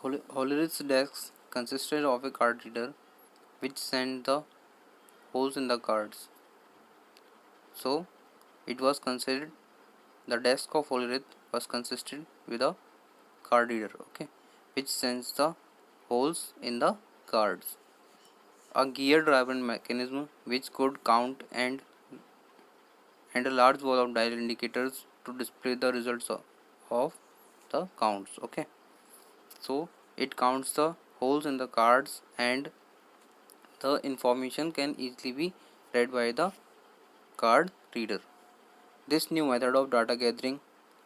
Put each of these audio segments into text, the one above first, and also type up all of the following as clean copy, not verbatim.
Hollerith's desk consisted of a card reader which sent the holes in the cards. So it was considered the desk of Hollerith was consisted with a card reader, okay, which sends the holes in the cards. A gear driven mechanism which could count and a large wall of dial indicators to display the results of the counts, okay. So it counts the holes in the cards and the information can easily be read by the card reader. This new method of data gathering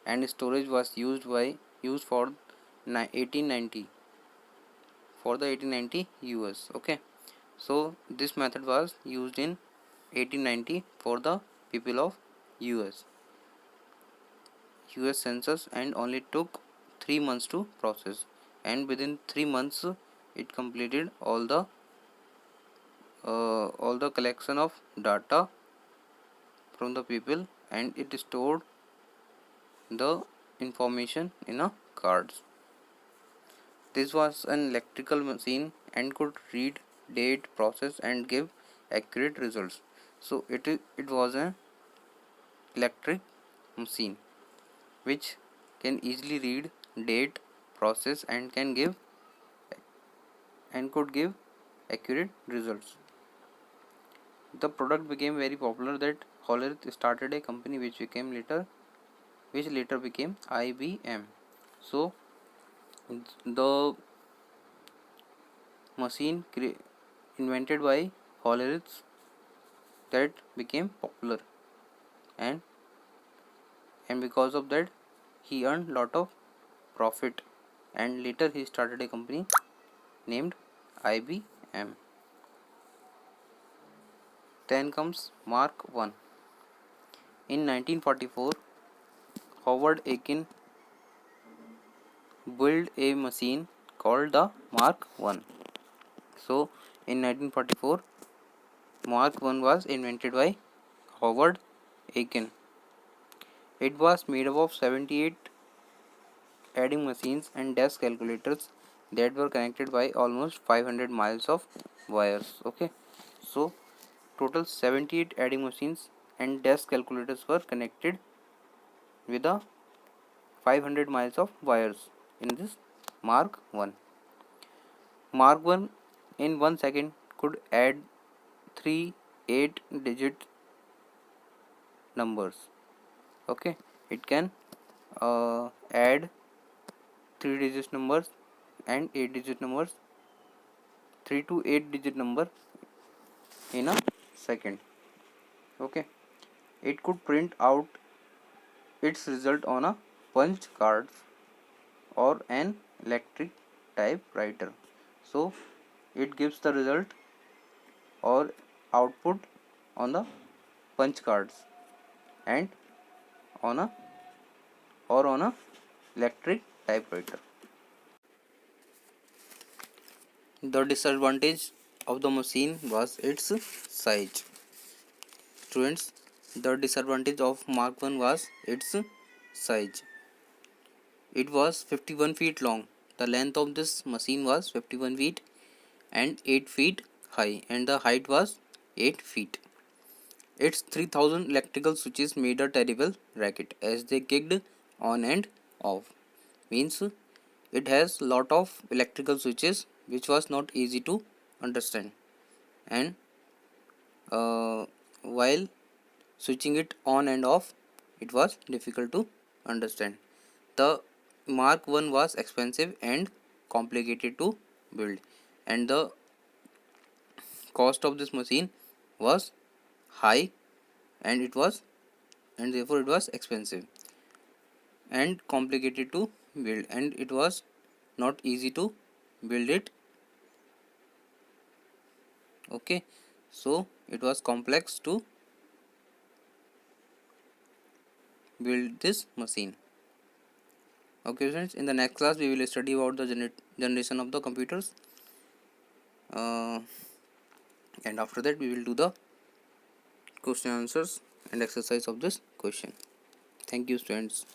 and storage was used for 1890 for the 1890 US, okay. So this method was used in 1890 for the people of US census and only took 3 months to process, and within 3 months it completed all the collection of data from the people and it stored the information in a cards. This was an electrical machine and could read, date, process and give accurate results. So it was an electric machine which can easily read, date, process and could give accurate results. The product became very popular that Hollerith started a company which later became IBM. So the machine invented by Hollerith that became popular, and because of that he earned lot of profit, and later he started a company named IBM. Then comes Mark I. In 1944, Howard Aiken built a machine called the Mark I. So in 1944, Mark I was invented by Howard Aiken. It was made up of 78 adding machines and desk calculators that were connected by almost 500 miles of wires, okay. So total 78 adding machines and desk calculators were connected with a 500 miles of wires in this Mark I. Mark I in 1 second could add 3 8-digit numbers, okay. It can add 3-digit numbers and 8-digit numbers, 3 to 8 digit number in a second, okay. It could print out its result on a punch card or an electric typewriter. So it gives the result or output on the punch cards and on a electric typewriter. The disadvantage of the machine was its size. Students, the disadvantage of Mark I was its size. It was 51 feet long. The length of this machine was 51 feet and 8 feet high, and the height was 8 feet. Its 3000 electrical switches made a terrible racket as they kicked on and off. Means it has lot of electrical switches which was not easy to understand, and while switching it on and off it was difficult to understand. The Mark I was expensive and complicated to build, and the cost of this machine was high, and therefore it was expensive and complicated to build, and it was not easy to build it, okay. So it was complex to build this machine. Okay friends, in the next class we will study about the generation of the computers, and after that we will do the question answers and exercise of this question. Thank you students.